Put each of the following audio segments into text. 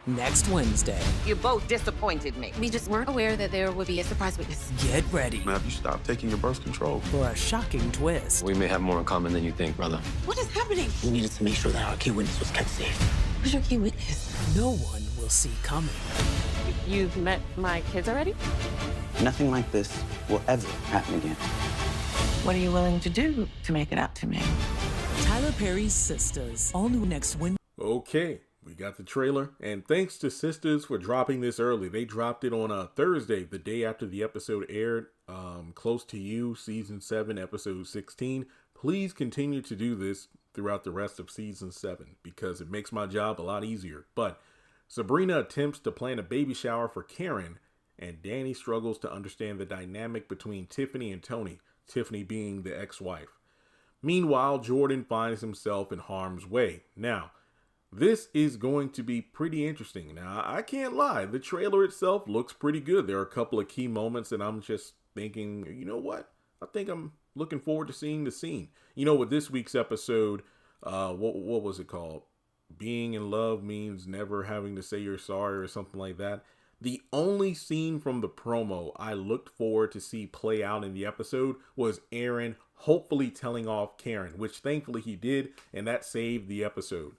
next Wednesday. You both disappointed me. We just weren't aware that there would be a surprise witness. Get ready Man, have you stopped taking your birth control? for a shocking twist. We may have more in common than you think, brother. What is happening? We needed to make sure that our key witness was kept safe. Who's your key witness? No one will see coming. You've met my kids already? Nothing like this will ever happen again. What are you willing to do to make it up to me? Tyler Perry's Sistas, all new next Wednesday. Okay, we got the trailer, and thanks to Sistas for dropping this early. They dropped it on a Thursday, the day after the episode aired. Close to You, Season 7, Episode 16. Please continue to do this throughout the rest of Season 7, because it makes my job a lot easier. But Sabrina attempts to plan a baby shower for Karen, and Danny struggles to understand the dynamic between Tiffany and Tony, Tiffany being the ex-wife. Meanwhile, Jordan finds himself in harm's way. Now, this is going to be pretty interesting. Now, I can't lie. The trailer itself looks pretty good. There are a couple of key moments that I'm just thinking, you know what? I think I'm looking forward to seeing the scene. You know, with this week's episode, what was it called? Being in love means never having to say you're sorry or something like that. The only scene from the promo I looked forward to see play out in the episode was Aaron hopefully telling off Karen, which thankfully he did, and that saved the episode.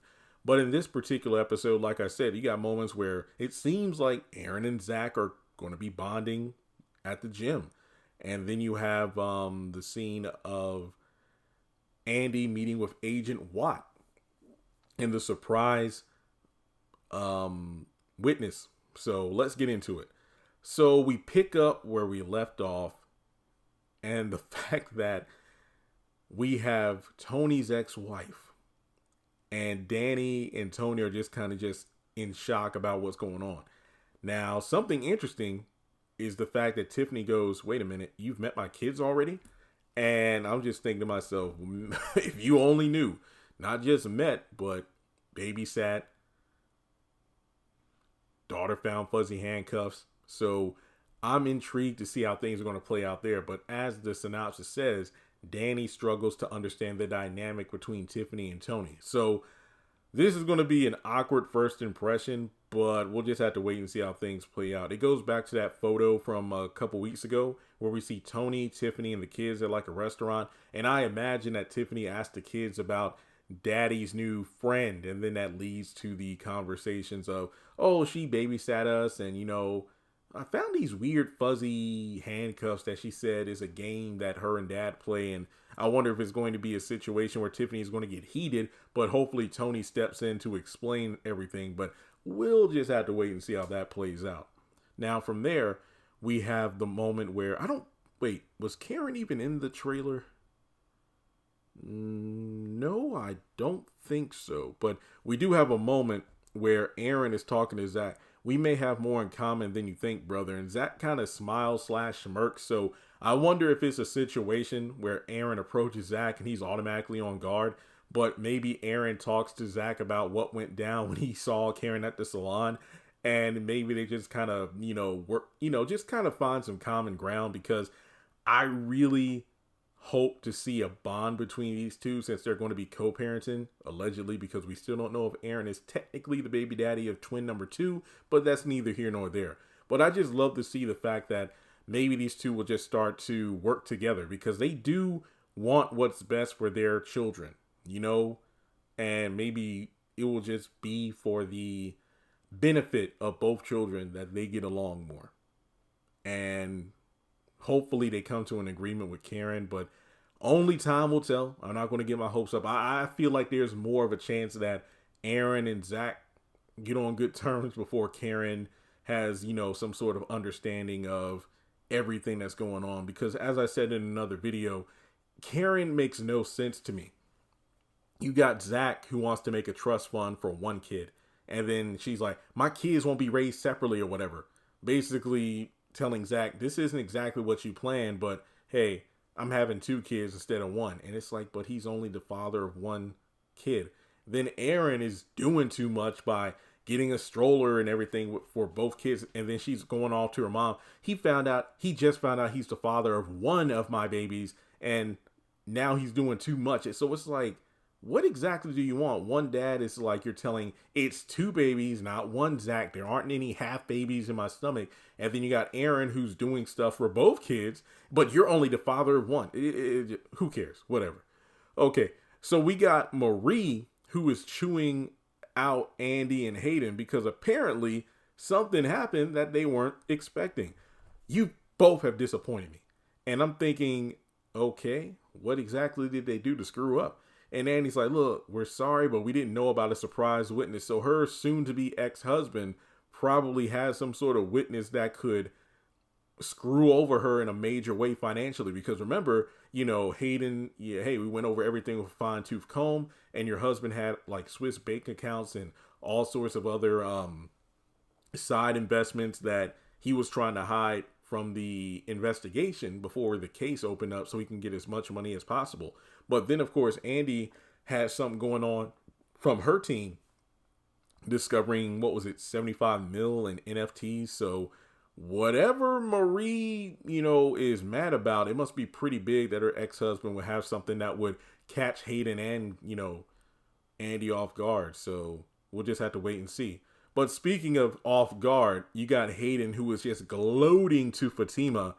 But in this particular episode, like I said, you got moments where it seems like Aaron and Zach are going to be bonding at the gym. And then you have the scene of Andy meeting with Agent Watt and the surprise witness. So let's get into it. So we pick up where we left off, and the fact that we have Tony's ex-wife and Danny and Tony are just kind of just in shock about what's going on. Now, something interesting is the fact that Tiffany goes, wait a minute, you've met my kids already? And I'm just thinking to myself, if you only knew, not just met, but babysat, daughter found fuzzy handcuffs. So I'm intrigued to see how things are going to play out there. But as the synopsis says, Danny struggles to understand the dynamic between Tiffany and Tony. So this is going to be an awkward first impression, but we'll just have to wait and see how things play out. It goes back to that photo from a couple weeks ago where we see Tony, Tiffany, and the kids at like a restaurant. And I imagine that Tiffany asked the kids about Daddy's new friend, and then that leads to the conversations of, oh, she babysat us, and you know, I found these weird fuzzy handcuffs that she said is a game that her and Dad play, and I wonder if it's going to be a situation where Tiffany is going to get heated, but hopefully Tony steps in to explain everything. But we'll just have to wait and see how that plays out. Now from there, we have the moment where was Karen even in the trailer? No, I don't think so. But we do have a moment where Aaron is talking to Zach. We may have more in common than you think, brother. And Zach kind of smiles/smirks. So I wonder if it's a situation where Aaron approaches Zach and he's automatically on guard. But maybe Aaron talks to Zach about what went down when he saw Karen at the salon. And maybe they just kind of, work, just kind of find some common ground, because I really hope to see a bond between these two, since they're going to be co-parenting, allegedly, because we still don't know if Aaron is technically the baby daddy of twin number 2, but that's neither here nor there. But I just love to see the fact that maybe these two will just start to work together, because they do want what's best for their children, and maybe it will just be for the benefit of both children that they get along more. And hopefully they come to an agreement with Karen, but only time will tell. I'm not going to get my hopes up. I feel like there's more of a chance that Aaron and Zach get on good terms before Karen has, some sort of understanding of everything that's going on. Because as I said in another video, Karen makes no sense to me. You got Zach who wants to make a trust fund for one kid. And then she's like, my kids won't be raised separately or whatever. Basically telling Zach, this isn't exactly what you planned, but hey, I'm having 2 kids instead of 1. And it's like, but he's only the father of 1 kid. Then Aaron is doing too much by getting a stroller and everything for both kids. And then she's going off to her mom. He just found out he's the father of 1 of my babies. And now he's doing too much. So it's like, what exactly do you want? One dad is like, you're telling it's 2 babies, not one Zach. There aren't any half babies in my stomach. And then you got Aaron who's doing stuff for both kids, but you're only the father of one. Who cares? Whatever. Okay, so we got Marie who is chewing out Andy and Hayden because apparently something happened that they weren't expecting. You both have disappointed me. And I'm thinking, okay, what exactly did they do to screw up? And Andy's like, look, we're sorry, but we didn't know about a surprise witness. So her soon-to-be ex-husband probably has some sort of witness that could screw over her in a major way financially. Because remember, Hayden, hey, we went over everything with a fine-tooth comb, and your husband had like Swiss bank accounts and all sorts of other side investments that he was trying to hide from the investigation before the case opened up so he can get as much money as possible. But then, of course, Andy had something going on from her team, discovering, 75 mil in NFTs. So whatever Marie, is mad about, it must be pretty big that her ex-husband would have something that would catch Hayden and, Andy off guard. So we'll just have to wait and see. But speaking of off guard, you got Hayden, who was just gloating to Fatima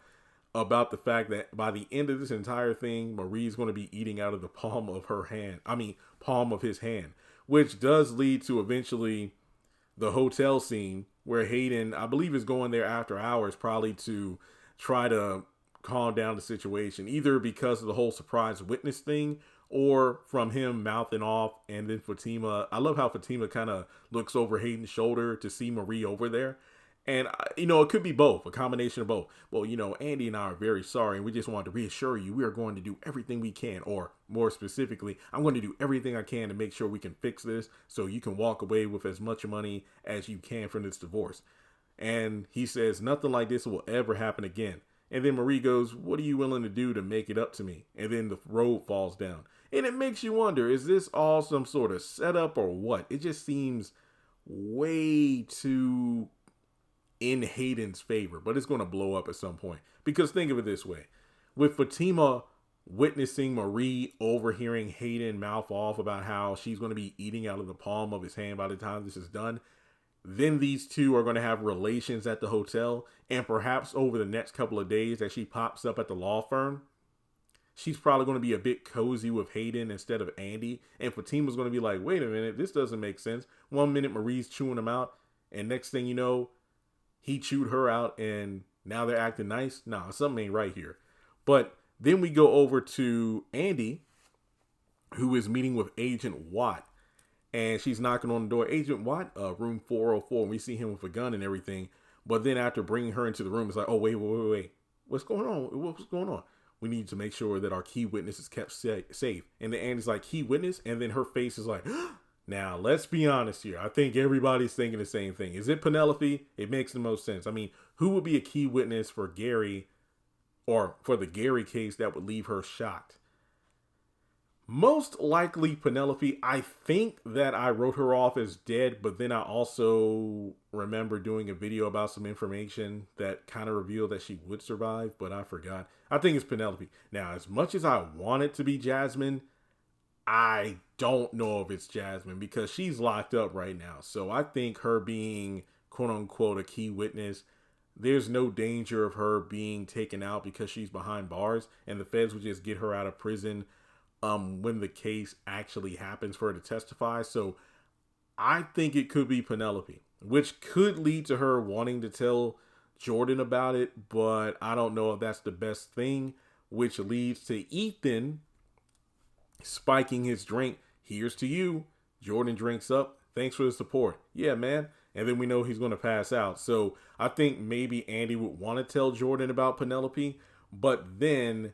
about the fact that by the end of this entire thing, Marie's going to be eating out of the palm of his hand, which does lead to eventually the hotel scene where Hayden, I believe, is going there after hours, probably to try to calm down the situation, either because of the whole surprise witness thing or from him mouthing off. And then Fatima, I love how Fatima kind of looks over Hayden's shoulder to see Marie over there. And, it could be both, a combination of both. Well, Andy and I are very sorry, and we just wanted to reassure you we are going to do everything we can, or more specifically, I'm going to do everything I can to make sure we can fix this so you can walk away with as much money as you can from this divorce. And he says, nothing like this will ever happen again. And then Marie goes, what are you willing to do to make it up to me? And then the road falls down. And it makes you wonder, is this all some sort of setup or what? It just seems way too in Hayden's favor, but it's going to blow up at some point. Because think of it this way. With Fatima witnessing Marie overhearing Hayden mouth off about how she's going to be eating out of the palm of his hand by the time this is done, then these two are going to have relations at the hotel, and perhaps over the next couple of days that she pops up at the law firm, she's probably going to be a bit cozy with Hayden instead of Andy, and Fatima's going to be like, wait a minute, this doesn't make sense. One minute Marie's chewing him out, and next thing you know, he chewed her out and now they're acting nice. Nah, something ain't right here. But then we go over to Andy, who is meeting with Agent Watt. And she's knocking on the door. Agent Watt, room 404. And we see him with a gun and everything. But then after bringing her into the room, it's like, oh, wait. What's going on? What's going on? We need to make sure that our key witness is kept safe. And then Andy's like, key witness? And then her face is like, now, let's be honest here. I think everybody's thinking the same thing. Is it Penelope? It makes the most sense. I mean, who would be a key witness for Gary, or for the Gary case, that would leave her shocked? Most likely Penelope. I think that I wrote her off as dead, but then I also remember doing a video about some information that kind of revealed that she would survive, but I forgot. I think it's Penelope. Now, as much as I want it to be Jasmine, I don't know if it's Jasmine because she's locked up right now. So I think her being, quote unquote, a key witness, there's no danger of her being taken out because she's behind bars, and the feds would just get her out of prison when the case actually happens for her to testify. So I think it could be Penelope, which could lead to her wanting to tell Jordan about it, but I don't know if that's the best thing, which leads to Ethan spiking his drink. Here's to you. Jordan drinks up. Thanks for the support. Yeah, man. And then we know he's going to pass out. So I think maybe Andy would want to tell Jordan about Penelope, but then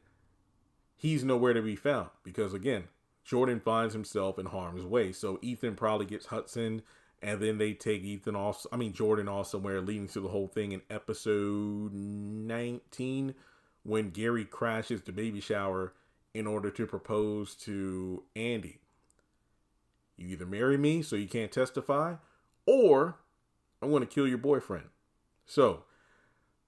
he's nowhere to be found because, again, Jordan finds himself in harm's way. So Ethan probably gets Hudson, and then they take Jordan off somewhere, leading to the whole thing in episode 19 when Gary crashes the baby shower in order to propose to Andy. You either marry me so you can't testify, or I'm going to kill your boyfriend. So,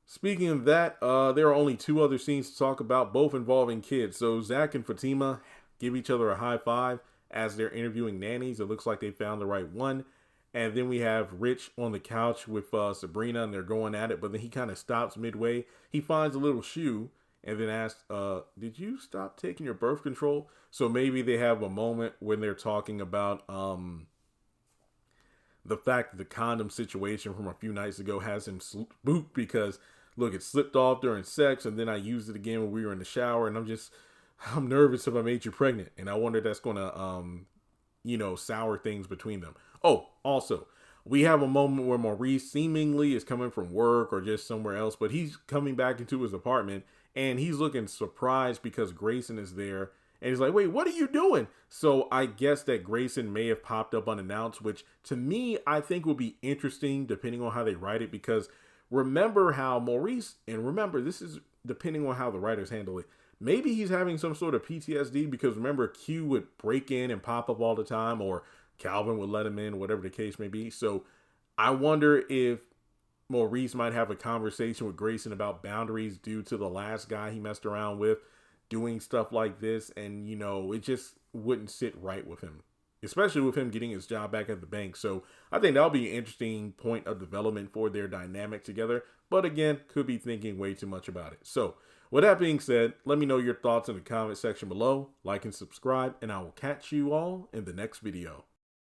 speaking of that, there are only 2 other scenes to talk about, both involving kids. So Zach and Fatima give each other a high five as they're interviewing nannies. It looks like they found the right one. And then we have Rich on the couch with Sabrina, and they're going at it. But then he kind of stops midway. He finds a little shoe and then asks, did you stop taking your birth control? So maybe they have a moment when they're talking about the fact that the condom situation from a few nights ago has him spooked because, look, it slipped off during sex, and then I used it again when we were in the shower, and I'm nervous if I made you pregnant. And I wonder if that's going to, sour things between them. Oh, also, we have a moment where Maurice seemingly is coming from work or just somewhere else, but he's coming back into his apartment, and he's looking surprised because Grayson is there. And he's like, wait, what are you doing? So I guess that Grayson may have popped up unannounced, which to me, I think will be interesting depending on how they write it. Because remember how Maurice, and remember, this is depending on how the writers handle it. Maybe he's having some sort of PTSD because remember, Q would break in and pop up all the time, or Calvin would let him in, whatever the case may be. So I wonder if Maurice might have a conversation with Grayson about boundaries due to the last guy he messed around with doing stuff like this. And, it just wouldn't sit right with him, especially with him getting his job back at the bank. So I think that'll be an interesting point of development for their dynamic together. But again, could be thinking way too much about it. So with that being said, let me know your thoughts in the comment section below. Like and subscribe, and I will catch you all in the next video.